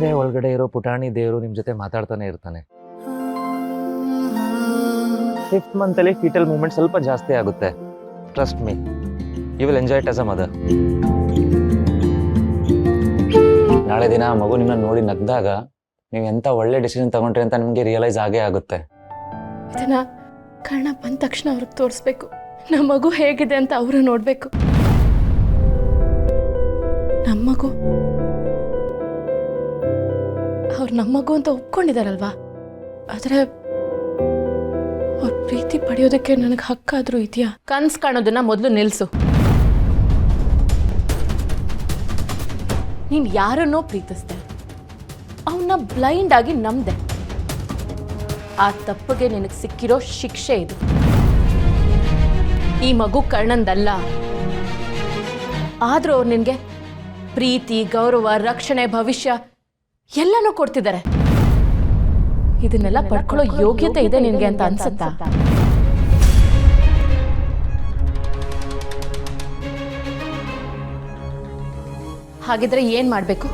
ಹಿಂದೆ ಒಳಗಡೆ ಇರೋ ಪುಟಾಣಿ ದೇವರು ನಿಮ್ಮ ಜೊತೆ ಮಾತಾಡ್ತಾನೆ ಇರ್ತಾನೆ. 5th ಮಂತಲ್ಲಿ ಫೀಟಲ್ ಮೂವ್ಮೆಂಟ್ ಸ್ವಲ್ಪ ಜಾಸ್ತಿ ಆಗುತ್ತೆ. Trust me, you will enjoy it as a mother. ನಾಳೆ ದಿನ ಆ ಮಗು ನಿಮ್ಮನ್ನ ನೋಡಿ ನಗ್ದಾಗ ನೀವು ಎಂತ ಒಳ್ಳೆ ಡಿಸಿಷನ್ ತಗೊಂಡ್ರಿ ಅಂತ ನಿಮಗೆ ರಿಯಲೈಸ್ ಆಗೇ ಆಗುತ್ತೆ. ಇದನ್ನ ಕರ್ಣ ಬಂದ ತಕ್ಷಣ ಅವ್ರಿಗೆ ತೋರಿಸ್ಬೇಕು. ನಮ್ಮ ಮಗು ಹೇಗಿದೆ ಅಂತ ಅವರು ನೋಡ್ಬೇಕು. ನಮ್ಮ ಮಗು ಅವ್ರು ನಮ್ಮ ಮಗು ಅಂತ ಒಪ್ಕೊಂಡಿದಾರಲ್ವಾ, ಆದ್ರೆ ಅವ್ರ ಪ್ರೀತಿ ಪಡೆಯೋದಕ್ಕೆ ನನಗೆ ಹಕ್ಕಾದ್ರೂ ಇದೆಯಾ? ಕನ್ಸ್ ಕಾಣೋದನ್ನ ಮೊದಲು ನಿಲ್ಸು. ನೀನ್ ಯಾರನ್ನೋ ಪ್ರೀತಿಸ್ದೆ, ಅವನ್ನ ಬ್ಲೈಂಡ್ ಆಗಿ ನಂಬ್ದೆ. ಆ ತಪ್ಪಿಗೆ ನಿನಗೆ ಸಿಕ್ಕಿರೋ ಶಿಕ್ಷೆ ಇದು. ಈ ಮಗು ಕರ್ಣಂದಲ್ಲ, ಆದ್ರೂ ಅವ್ರು ನಿನ್ಗೆ ಪ್ರೀತಿ, ಗೌರವ, ರಕ್ಷಣೆ, ಭವಿಷ್ಯ ಎಲ್ಲನೂ ಕೊಡ್ತಿದ್ದಾರೆ. ಇದನ್ನೆಲ್ಲ ಪಡ್ಕೊಳ್ಳೋ ಯೋಗ್ಯತೆ ಇದೆ ನಿನ್ಗೆ ಅಂತ ಅನ್ಸುತ್ತಾ? ಹಾಗಿದ್ರೆ ಏನ್ ಮಾಡ್ಬೇಕು?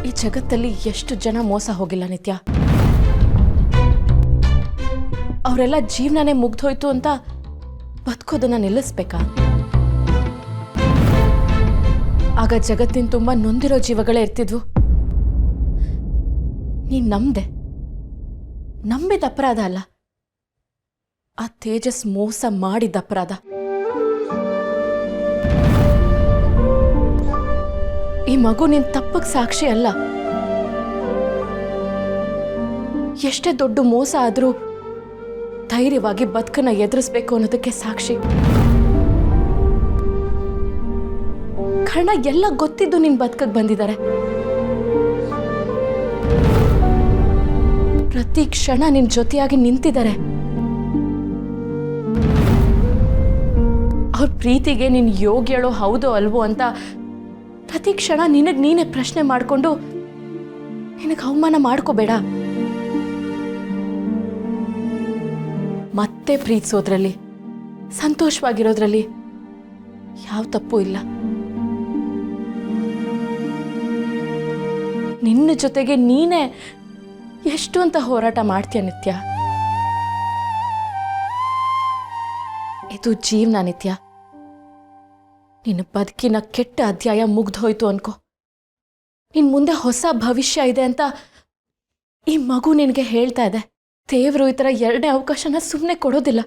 ಈ ಜಗತ್ತಲ್ಲಿ ಎಷ್ಟು ಜನ ಮೋಸ ಹೋಗಿಲ್ಲ ನಿತ್ಯ. ಅವರೆಲ್ಲ ಜೀವನನೇ ಮುಗ್ದೋಯ್ತು ಅಂತ ಬದುಕೋದನ್ನ ನಿಲ್ಲಿಸ್ಬೇಕಾ? ಆಗ ಜಗತ್ತಿನ ತುಂಬಾ ನೊಂದಿರೋ ಜೀವಗಳೇ ಇರ್ತಿದ್ವು. ನೀನ್ ನಂಬಿದ ಅಪರಾಧ ಅಲ್ಲ, ಆ ತೇಜಸ್ ಮೋಸ ಮಾಡಿದ ಅಪರಾಧ. ಈ ಮಗು ನಿನ್ ತಪ್ಪಕ್ ಸಾಕ್ಷಿ ಅಲ್ಲ. ಎಷ್ಟೇ ದೊಡ್ಡ ಮೋಸ ಆದ್ರೂ ಧೈರ್ಯವಾಗಿ ಬದುಕನ್ನ ಎದುರಿಸ್ಬೇಕು ಅನ್ನೋದಕ್ಕೆ ಸಾಕ್ಷಿ. ಕರ್ಣ ಎಲ್ಲ ಗೊತ್ತಿದ್ದು ನಿನ್ ಬದುಕಕ್ಕೆ ಬಂದಿದ್ದಾರೆ. ಪ್ರತಿ ಕ್ಷಣ ನಿನ್ ಜೊತೆಯಾಗಿ ನಿಂತಿದ್ದಾರೆ. ಅವ್ರ ಪ್ರೀತಿಗೆ ನೀನ್ ಯೋಗ್ಯಳೋ ಹೌದೋ ಅಲ್ವೋ ಅಂತ ಪ್ರತಿ ಕ್ಷಣ ನಿನಗ್ ನೀನೇ ಪ್ರಶ್ನೆ ಮಾಡ್ಕೊಂಡು ನಿನಗೆ ಅವಮಾನ ಮಾಡ್ಕೋಬೇಡ. ಮತ್ತೆ ಪ್ರೀತಿಸೋದ್ರಲ್ಲಿ, ಸಂತೋಷವಾಗಿರೋದ್ರಲ್ಲಿ ಯಾವ ತಪ್ಪು ಇಲ್ಲ. ನಿನ್ನ ಜೊತೆಗೆ ನೀನೇ ಎಷ್ಟು ಅಂತ ಹೋರಾಟ ಮಾಡ್ತೀಯ ನಿತ್ಯ. ಇದು ಜೀವನ ನಿತ್ಯ. ನಿನ್ನ ಬದುಕಿನ ಕೆಟ್ಟ ಅಧ್ಯಾಯ ಮುಗ್ದೋಯ್ತು ಅನ್ಕೋ. ನಿನ್ ಮುಂದೆ ಹೊಸ ಭವಿಷ್ಯ ಇದೆ ಅಂತ ಈ ಮಗು ನಿನಗೆ ಹೇಳ್ತಾ ಇದೆ. ದೇವರು ಈ ಥರ ಎರಡನೇ ಅವಕಾಶನ ಸುಮ್ಮನೆ ಕೊಡೋದಿಲ್ಲ.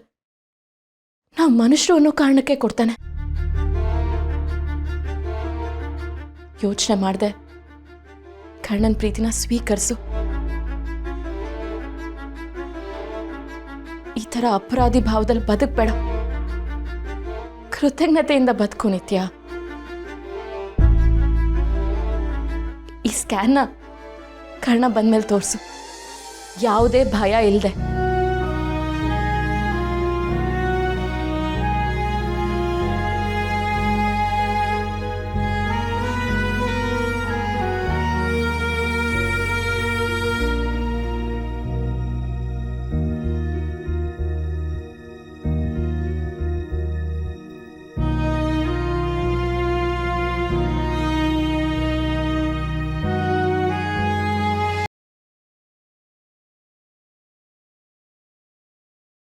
ನಾವು ಮನುಷ್ಯರು ಅನ್ನೋ ಕಾರಣಕ್ಕೆ ಕೊಡ್ತಾನೆ. ಯೋಚನೆ ಮಾಡ್ದೆ ಕರ್ಣನ್ ಪ್ರೀತಿನ ಸ್ವೀಕರಿಸು. ಈ ಥರ ಅಪರಾಧಿ ಭಾವದಲ್ಲಿ ಬದುಕಬೇಡ. ಕೃತಜ್ಞತೆಯಿಂದ ಬದುಕು ನಿತ್ಯ. ಈ ಸ್ಕ್ಯಾನ್ನ ಕರ್ಣ ಬಂದ್ಮೇಲೆ ತೋರಿಸು. ಯಾವುದೇ ಭಯ ಇಲ್ಲದೆ